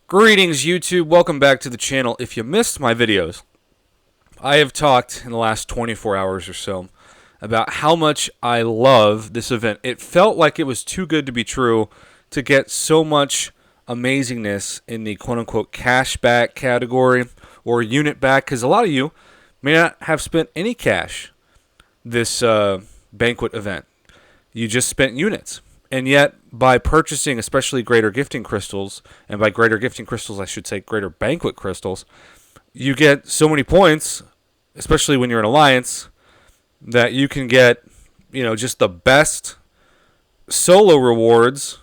Greetings YouTube, welcome back to the channel. If you missed my videos, I have talked in the last 24 hours or so about how much I love this event. It felt like it was too good to be true to get so much amazingness in the quote-unquote cashback category or unit back, because a lot of you may not have spent any cash this banquet event. You just spent units. And yet, by purchasing especially greater gifting crystals, and by greater gifting crystals, I should say greater banquet crystals, you get so many points, especially when you're in Alliance, that you can get, just the best solo rewards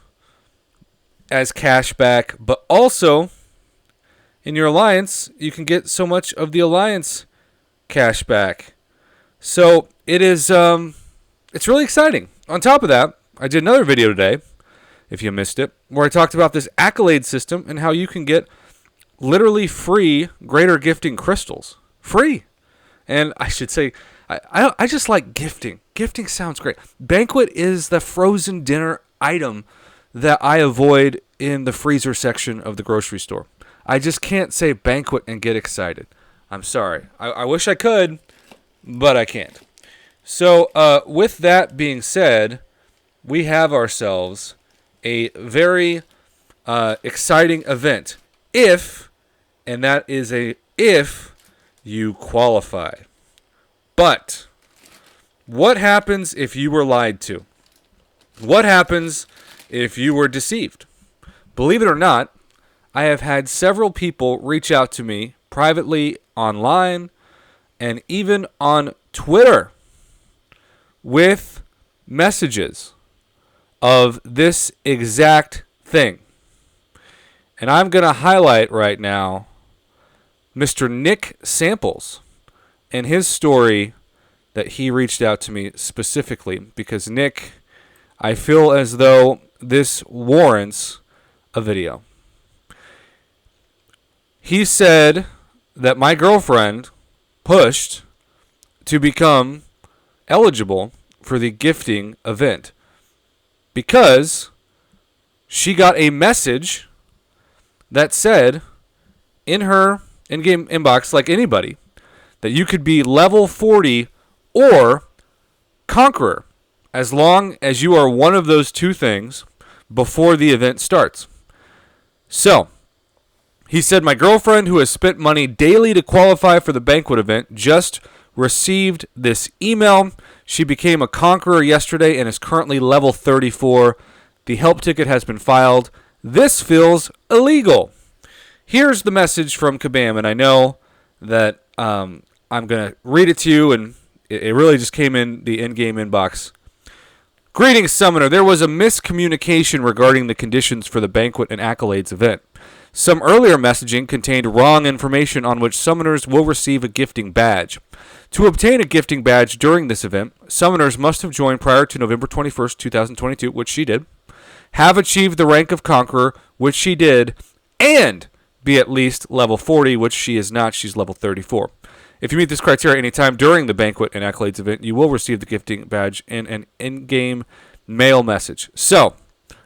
as cash back, but also in your Alliance, you can get so much of the Alliance cash back. So it is, it's really exciting. On top of that, I did another video today, if you missed it, where I talked about this accolade system and how you can get literally free greater gifting crystals. Free. And I should say, I just like gifting. Gifting sounds great. Banquet is the frozen dinner item that I avoid in the freezer section of the grocery store. I just can't say banquet and get excited. I'm sorry. I wish I could, but I can't. So with that being said, we have ourselves a very exciting event if you qualify. But what happens if you were lied to? What happens if you were deceived? Believe it or not, I have had several people reach out to me privately online and even on Twitter with messages of this exact thing. And I'm going to highlight right now Mr. Nick Samples and his story that he reached out to me specifically, because Nick, I feel as though this warrants a video. He said that my girlfriend pushed to become eligible for the gifting event because she got a message that said in her in-game inbox, like anybody, that you could be level 40 or Conqueror as long as you are one of those two things before the event starts. So, he said, my girlfriend, who has spent money daily to qualify for the banquet event, just received this email. She became a Conqueror yesterday and is currently level 34. The help ticket has been filed. This feels illegal. Here's the message from Kabam, and I know that I'm going to read it to you, and it really just came in the in-game inbox. Greetings, Summoner. There was a miscommunication regarding the conditions for the Banquet and Accolades event. Some earlier messaging contained wrong information on which summoners will receive a gifting badge. To obtain a gifting badge during this event, summoners must have joined prior to November 21st, 2022, which she did, have achieved the rank of Conqueror, which she did, and be at least level 40, which she is not. She's level 34. If you meet this criteria anytime during the Banquet and Accolades event, you will receive the gifting badge in an in-game mail message. So,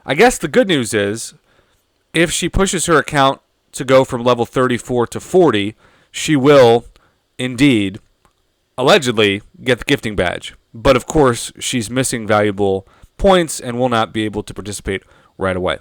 I guess the good news is, if she pushes her account to go from level 34 to 40, she will indeed, allegedly, get the gifting badge. But of course, she's missing valuable points and will not be able to participate right away.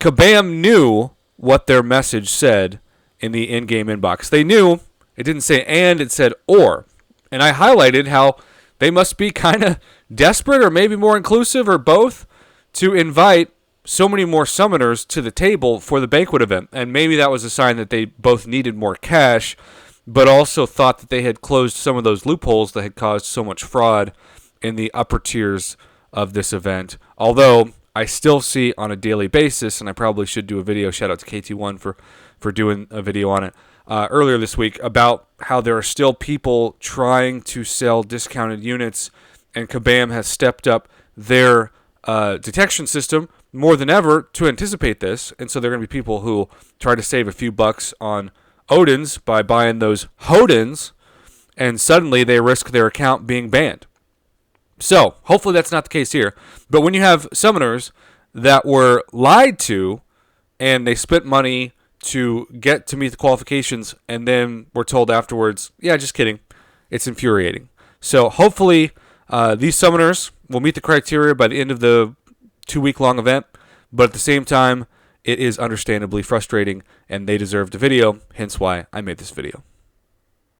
Kabam knew what their message said in the in-game inbox. They knew it didn't say and, it said or. And I highlighted how they must be kind of desperate or maybe more inclusive or both to invite so many more summoners to the table for the banquet event. And maybe that was a sign that they both needed more cash, but also thought that they had closed some of those loopholes that had caused so much fraud in the upper tiers of this event. Although I still see on a daily basis, and I probably should do a video, shout out to KT1 for doing a video on it earlier this week, about how there are still people trying to sell discounted units, and Kabam has stepped up their detection system more than ever to anticipate this. And so there are going to be people who try to save a few bucks on Odins by buying those Hodins, and suddenly they risk their account being banned. So hopefully that's not the case here. But when you have summoners that were lied to and they spent money to get to meet the qualifications, and then we're told afterwards, yeah, just kidding. It's infuriating. So hopefully these summoners will meet the criteria by the end of the 2-week-long event, but at the same time, it is understandably frustrating, and they deserved a video, hence why I made this video.